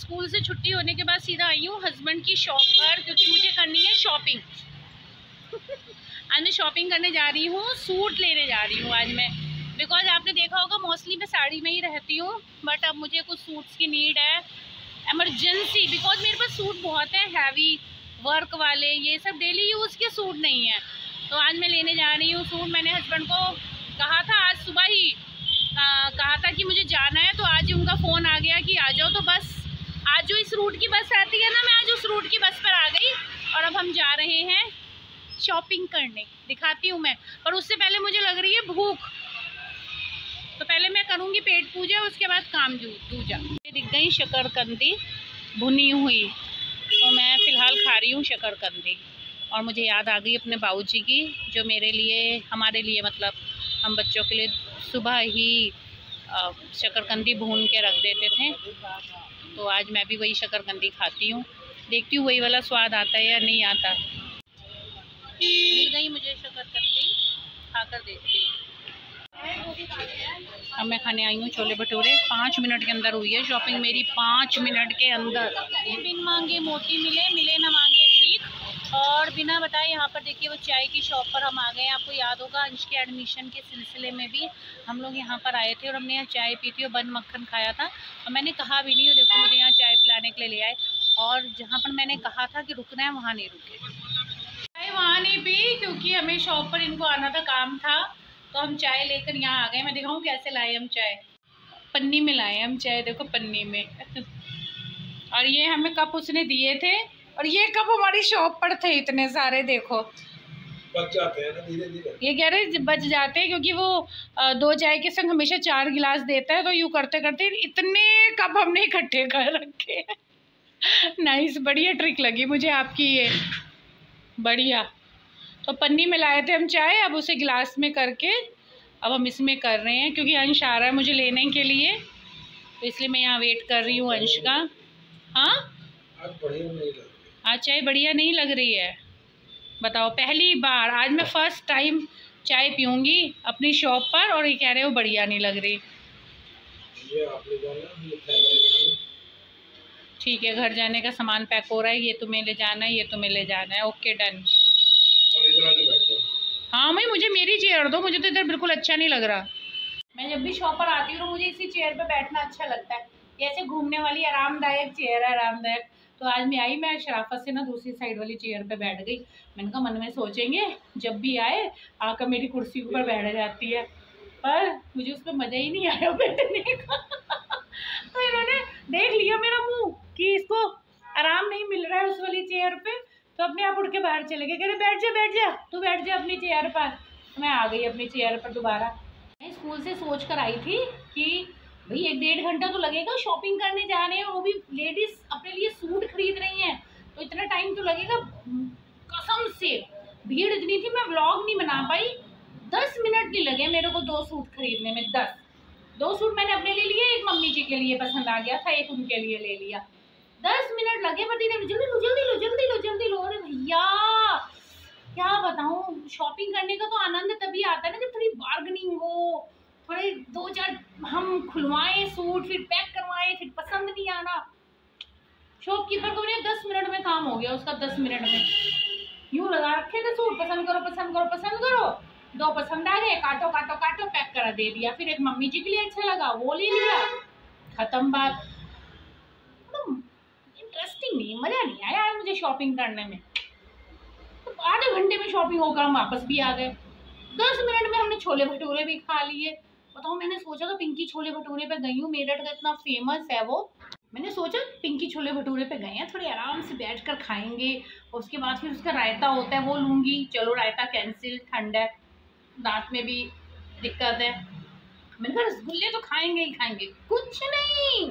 School से छुट्टी होने के बाद सीधा आई हूँ हस्बैंड की शॉप पर, क्योंकि मुझे करनी है शॉपिंग। आज मैं शॉपिंग करने जा रही हूँ, सूट लेने जा रही हूँ आज मैं, बिकॉज आपने देखा होगा मोस्टली मैं साड़ी में ही रहती हूँ, बट अब मुझे कुछ सूट्स की नीड है एमरजेंसी, बिकॉज मेरे पास सूट बहुत है हैवी वर्क वाले, ये सब डेली यूज़ के सूट नहीं है। तो आज मैं लेने जा रही हूँ सूट। मैंने हस्बैंड को कहा था आज सुबह ही, कहा था कि मुझे जाना है, तो आज ही उनका फ़ोन आ गया कि आ जाओ। तो बस आज जो इस रूट की बस आती है ना, मैं आज उस रूट की बस पर आ गई और अब हम जा रहे हैं शॉपिंग करने। दिखाती हूँ मैं, पर उससे पहले मुझे लग रही है भूख, तो पहले मैं करूँगी पेट पूजा, उसके बाद काम दूजा। दिख गई शकरकंदी भुनी हुई, तो मैं फ़िलहाल खा रही हूँ शकरकंदी। और मुझे याद आ गई अपने बाबूजी की, जो मेरे लिए, हमारे लिए मतलब हम बच्चों के लिए सुबह ही शकरकंदी भून के रख देते थे। तो आज मैं भी वही शकरकंदी खाती हूँ, देखती हूँ वही वाला स्वाद आता है या नहीं आता। मिल गई मुझे शकरकंदी, खाकर देखती हूँ। अब मैं खाने आई हूँ छोले भटूरे। 5 मिनट के अंदर हुई है शॉपिंग मेरी, 5 मिनट के अंदर। बिन मांगे मोती मिले, मिले ना मांगे भीख। और बिना बताए यहाँ पर देखिए वो चाय की शॉप पर हम आ गए। आपको याद होगा अंश के एडमिशन के सिलसिले में भी हम लोग यहाँ पर आए थे और हमने यहाँ चाय पी थी और बन मक्खन खाया था। और मैंने कहा भी नहीं, और देखो मुझे यहाँ चाय पिलाने के लिए ले आए। और जहाँ पर मैंने कहा था कि रुकना है, वहाँ नहीं रुके। चाय वहाँ नहीं पी, क्योंकि हमें शॉप पर इनको आना था, काम था, तो हम चाय लेकर यहाँ आ गए। मैं दिखाऊँ कैसे लाए हम चाय, पन्नी में लाए हम चाय, देखो पन्नी में। और ये हमें कप उसने दिए थे, और ये कप हमारी शॉप पर थे इतने सारे, देखो बच जाते हैं ना धीरे धीरे। ये कह रहे बच जाते हैं, क्योंकि वो 2 चाय के संग हमेशा 4 गिलास देता है, तो यूँ करते करते इतने कप हमने इकट्ठे कर रखे। नाइस, बढ़िया ट्रिक लगी मुझे आपकी ये, बढ़िया। तो पन्नी में लाए थे हम चाय, अब उसे गिलास में करके अब हम इसमें कर रहे हैं, क्योंकि अंश आ रहा है मुझे लेने के लिए, तो इसलिए मैं यहाँ वेट कर रही हूँ अंश का। हाँ आज बढ़िया नहीं लग रही, आज चाय बढ़िया नहीं लग रही है, बताओ। पहली बार आज मैं फर्स्ट टाइम चाय पीऊँगी अपनी शॉप पर, और ये कह रहे हो बढ़िया नहीं लग रही। ये आपने जाना, ठीक है, घर जाने का सामान पैक हो रहा है, ये तुम्हें ले जाना है, ये तुम्हें ले जाना है, ओके डन। और इधर आके बैठ जाओ। हाँ भाई, मुझे मेरी चेयर दो, मुझे तो इधर बिल्कुल अच्छा नहीं लग रहा। मैं जब भी शॉप पर आती हूँ तो मुझे इसी चेयर पे बैठना अच्छा लगता है, ऐसे घूमने वाली आरामदायक चेयर है, आरामदायक। तो आज मैं आई, मैं शराफत से ना दूसरी साइड वाली चेयर पे बैठ गई। मैंने कहा मन में सोचेंगे जब भी आए आकर मेरी कुर्सी ऊपर बैठ जाती है, पर मुझे उस पर मज़ा ही नहीं आया बैठने का। तो इन्होंने देख लिया मेरा मुँह कि इसको आराम नहीं मिल रहा है उस वाली चेयर पे, तो अपने आप उठ के बाहर चले गए, कह रहे बैठ जा तू, बैठ जा अपनी चेयर पर। तो मैं आ गई अपनी चेयर पर दोबारा। मैं स्कूल से सोच कर आई थी कि भाई 1-1.5 घंटा तो लगेगा, शॉपिंग करने जा रहे हैं, वो भी लेडीज अपने लिए सूट खरीद रही हैं, तो इतना टाइम तो लगेगा। कसम से भीड़ इतनी थी, मैं व्लॉग नहीं बना पाई। 10 मिनट नहीं लगे मेरे को 2 सूट खरीदने में। 2 सूट मैंने अपने लिए लिए, एक मम्मी जी के लिए पसंद आ गया था, एक उनके लिए ले लिया। 10 मिनट लगे, पर धीरे जल्दी लो जल्दी लो जल्दी लो जल्दी लो। अरे भैया क्या बताऊँ, शॉपिंग करने का तो आनंद तभी आता है ना जब थोड़ी बार्गेनिंग हो, थोड़े 2-4 हम खुलवाएं सूट, फिर पैक करवाएं, फिर पसंद नहीं आना। शॉपकीपर को मेरे 10 मिनट में काम हो गया उसका, 10 मिनट में यूँ लगा रखे थे सूट, पसंद करो पसंद करो पसंद करो, 2 पसंद आ गए, काटो काटो काटो, पैक करा दे दिया। फिर एक मम्मी जी के लिए अच्छा लगा, वो ले लिया, खत्म बात। इंटरेस्टिंग नहीं, मज़ा नहीं आया यार मुझे शॉपिंग करने में। तो आधे घंटे में शॉपिंग होकर हम वापस भी आ गए। 10 मिनट में हमने छोले भटूरे भी खा लिए। बताओ, मैंने सोचा था पिंकी छोले भटूरे पे गई हूँ, मेरठ का इतना फेमस है वो, मैंने सोचा पिंकी छोले भटूरे पे गए हैं, थोड़ी आराम से बैठकर खाएंगे, और उसके बाद फिर उसका रायता होता है वो लूँगी। चलो रायता कैंसिल, ठंड है, दांत में भी दिक्कत है। मैंने कहा रसगुल्ले तो खाएंगे ही खाएंगे, कुछ नहीं।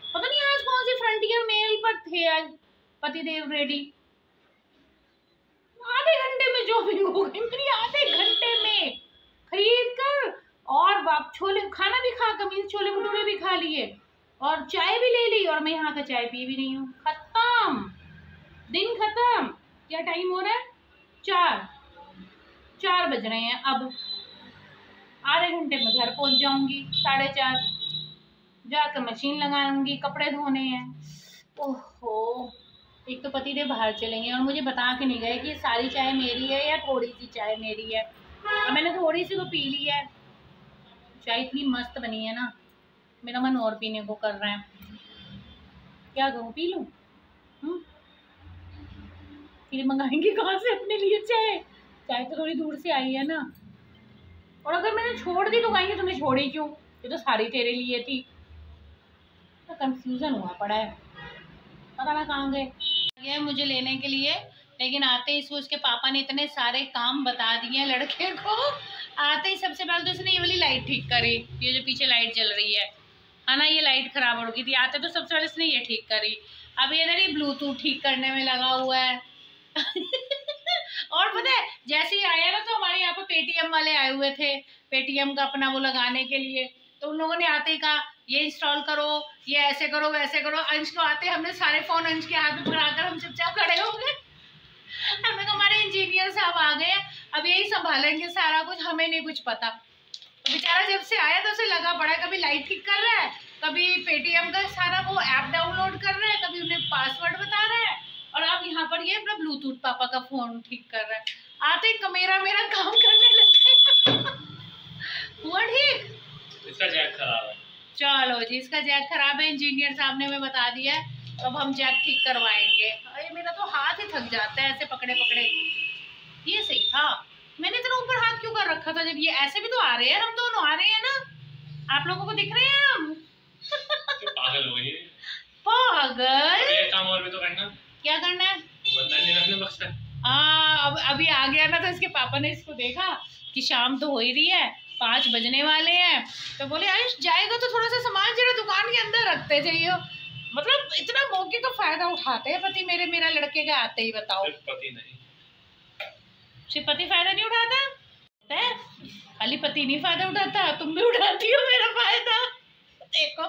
पता नहीं आज कौन सी फ्रंटियर मेल पर थे आज पतिदेव रेडी। आधे घंटे में शॉपिंग हो गई मेरी, आधे घंटे में खरीद कर, और बाप छोले खाना भी खा कर, मीन्स छोले भटूरे भी खा लिए और चाय भी ले ली, और मैं यहाँ का चाय पी भी नहीं हूँ। खत्म, दिन खत्म। क्या टाइम हो रहा है? 4 बज रहे हैं। अब आधे घंटे में घर पहुँच जाऊँगी, 4:30 जाकर मशीन लगाऊंगी, कपड़े धोने हैं। ओहो, एक तो पति देव बाहर चलेंगे और मुझे बता के नहीं गए कि सारी चाय मेरी है या थोड़ी सी चाय मेरी है। और मैंने थोड़ी सी तो पी ली है। चाय इतनी मस्त बनी है ना, मेरा मन और पीने को कर रहा है। क्या करूँ, पी लूँ? फिर मंगाएंगे कहाँ से अपने लिए चाय? चाय तो थोड़ी दूर से आई है ना। और अगर मैंने छोड़ दी तो कहेंगे तुमने छोड़ी क्यों, ये तो सारी तेरे लिए थी। तो कंफ्यूजन हुआ पड़ा है, पता ना कहाँ गए। ये मुझे लेने के लिए, लेकिन आते ही इसको उसके पापा ने इतने सारे काम बता दिए लड़के को। आते ही सबसे पहले तो उसने ये वाली लाइट ठीक करी, ये जो पीछे लाइट जल रही है ना, ये लाइट खराब हो गई थी। आते तो सबसे पहले इसने ये ठीक करी। अब ये ना ब्लूटूथ ठीक करने में लगा हुआ है। और पता है जैसे ही आया ना तो हमारे यहाँ पे पेटीएम वाले आए हुए थे, पेटीएम का अपना वो लगाने के लिए। तो उन लोगों ने आते ही कहा ये इंस्टॉल करो, ये ऐसे करो वैसे करो। अंश को आते हमने सारे फोन अंश के हाथ में पकड़ाकर हम चुपचाप खड़े हो गए। हमें तो हमारे इंजीनियर साहब आ गए, अब यही संभालेंगे सारा कुछ, हमें नहीं कुछ पता। तो बेचारा जब से आया तो उसे लगा पड़ा है, कभी लाइट ठीक कर रहा है, कभी पेटीएम का सारा वो ऐप डाउनलोड कर रहा है, कभी उन्हें पासवर्ड बता रहा है, और अब यहाँ पर ये अपना ब्लूटूथ पापा का फोन ठीक कर रहा है। आते ही मेरा काम करने लगे। हुआ ठीक? इसका जैक खराब है। चलो जी, इसका जैक खराब है, इंजीनियर साहब ने हमें बता दिया है, तो अब हम जैक ठीक करवाएंगे। अरे मेरा तो हाथ ही थक जाता है ऐसे पकड़े पकड़े। ये सही था, मैंने इतना ऊपर हाथ क्यों कर रखा था, जब ये ऐसे भी तो आ रहे हैं, हम दोनों आ रहे हैं ना, आप लोगों को दिख रहे हैं हम। पागल हो गई। पागल, एक काम और भी तो करना। क्या करना है? नहीं रखना बक्सा। अब अभी आ गया ना, तो इसके पापा ने इसको देखा कि शाम तो हो ही रही है, 5 बजने वाले हैं, तो बोले आयुष जाएगा तो थोड़ा सा सामान जरा दुकान के अंदर रखते जाइए। मतलब इतना मौके का फायदा उठाते हैं पति मेरा लड़के का आते ही। बताओ, सिर्फ पति फायदा नहीं उठाता है, खाली पति नहीं फायदा उठाता, तुम भी उठाती हो मेरा फायदा। देखो,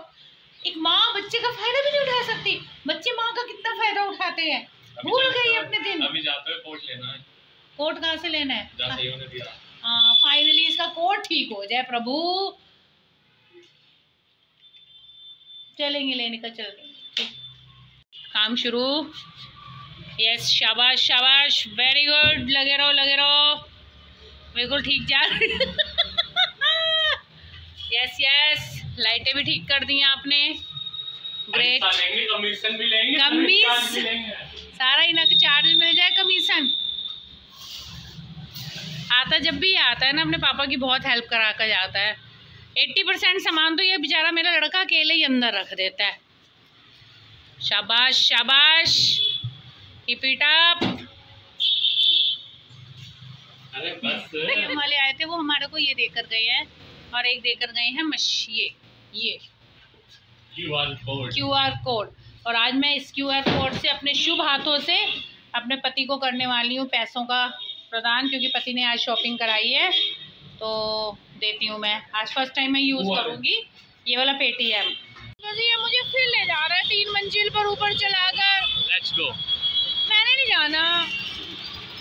एक माँ बच्चे का फायदा भी नहीं उठा सकती, बच्चे माँ का कितना फायदा उठाते हैं। भूल गई अपने दिन। अभी जाते हुए कोट लेना है। कोट कहाँ से लेना है? दिया। हाँ, फाइनली इसका कोट ठीक हो जाए प्रभु, चलेंगे लेने का, चलेंगे। काम शुरू। यस, शाबाश शाबाश, वेरी गुड, लगे रहो, बिल्कुल ठीक जा रही। यस, लाइटें भी ठीक कर दी आपने, ग्रेट। कमीशन भी लेंगे, सारा इनका चार्ज मिल जाए, कमीशन। आता जब भी आता है ना, अपने पापा की बहुत हेल्प करा कर जाता है। 80% सामान तो ये बेचारा मेरा लड़का अकेले ही अंदर रख देता है। शाबाश शाबाश, कीप इट अप। अरे बस पेटीएम वाले आए थे, वो हमारे को ये देकर गए हैं, और एक देकर गए हैं ये QR कोड। और आज मैं इस QR कोड से अपने शुभ हाथों से अपने पति को करने वाली हूँ पैसों का प्रदान, क्योंकि पति ने आज शॉपिंग कराई है, तो देती हूँ मैं। आज फर्स्ट टाइम मैं यूज़ करूँगी ये वाला पेटीएम। ये मुझे फिर ले जा रहा है 3 मंजिल पर ऊपर चलाकर। Let's go. मैंने नहीं जाना,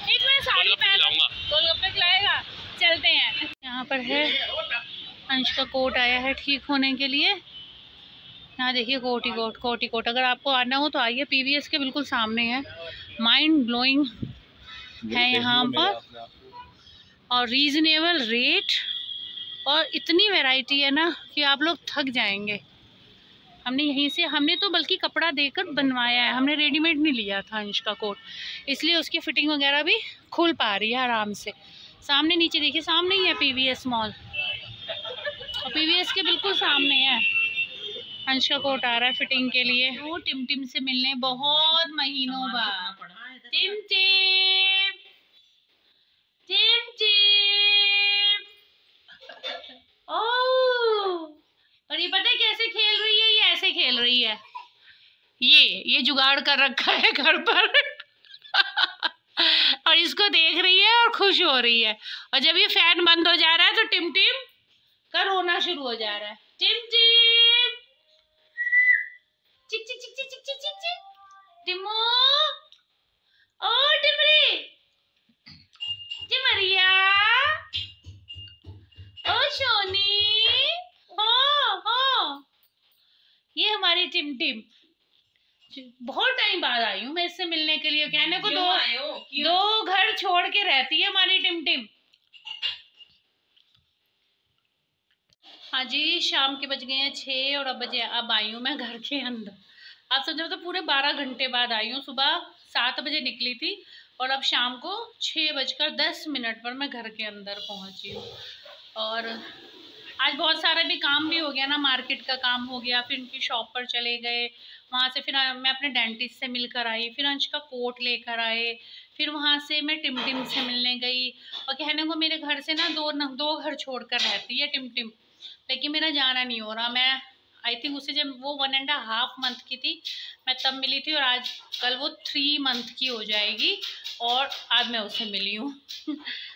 एक मैं साड़ी पहन लूंगा, गोलगप्पे खिलाएगा, चलते हैं। यहाँ पर है, अंश का कोट आया है ठीक होने के लिए। यहाँ देखिए, कोट। अगर आपको आना हो तो आइए, PVS के बिल्कुल सामने है। माइंड ब्लोइंग है यहाँ पर, और रीजनेबल रेट, और इतनी वैरायटी है ना कि आप लोग थक जाएंगे। हमने तो बल्कि कपड़ा देकर बनवाया है, हमने रेडीमेड नहीं लिया था अंश का कोट, इसलिए उसकी फिटिंग वगैरह भी खुल पा रही है आराम से। सामने नीचे देखिए, सामने ही है PVS मॉल, और PVS के बिल्कुल सामने है। अंश का कोट आ रहा है फिटिंग के लिए। वो टिम से मिलने बहुत महीनों बाद। टिम ओह, और ये पता है कैसे खेल रही है? ये ऐसे खेल रही है, ये जुगाड़ कर रखा है घर पर। और इसको देख रही है और खुश हो रही है। और जब ये फैन बंद हो जा रहा है तो टिम का रोना शुरू हो जा रहा है। टिम चिक चिक चिक चिक चिक चिक चिक चिक, टिमो, ओ टिमरी, टिमरिया, ओ सोनी, हो, ये हमारी टिम। बहुत टाइम बाद आई हूँ मैं इससे मिलने के लिए। कहने को दो घर छोड़ के रहती है हमारी टिमटिम। हाँ जी, शाम के बज गए हैं 6 और अब आई हूँ मैं घर के अंदर। आप समझो तो पूरे 12 घंटे बाद आई हूँ। सुबह 7 बजे निकली थी और अब शाम को 6:10 पर मैं घर के अंदर पहुँची हूँ। और आज बहुत सारा भी काम भी हो गया ना, मार्केट का काम हो गया, फिर उनकी शॉप पर चले गए, वहाँ से फिर मैं अपने डेंटिस्ट से मिलकर आई, फिर अंश का कोट लेकर आए, फिर वहाँ से मैं टिमटिम से मिलने गई। और कहने को मेरे घर से ना दो घर छोड़कर रहती है टिमटिम, लेकिन मेरा जाना नहीं हो रहा। मैं आई थिंक उसे जब वो 1.5 मंथ की थी मैं तब मिली थी, और आज कल वो 3 मंथ की हो जाएगी और आज मैं उससे मिली हूँ।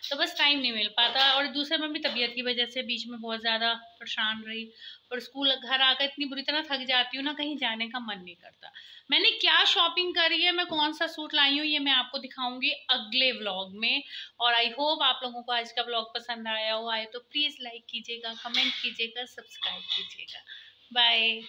तो बस टाइम नहीं मिल पाता। और दूसरे में भी तबीयत की वजह से बीच में बहुत ज़्यादा परेशान रही, और स्कूल घर आकर इतनी बुरी तरह थक जाती हूँ ना, कहीं जाने का मन नहीं करता। मैंने क्या शॉपिंग करी है, मैं कौन सा सूट लाई हूँ, ये मैं आपको दिखाऊंगी अगले व्लॉग में। और आई होप आप लोगों को आज का व्लॉग पसंद आया हो। आए तो प्लीज़ लाइक कीजिएगा, कमेंट कीजिएगा, सब्सक्राइब कीजिएगा। बाय।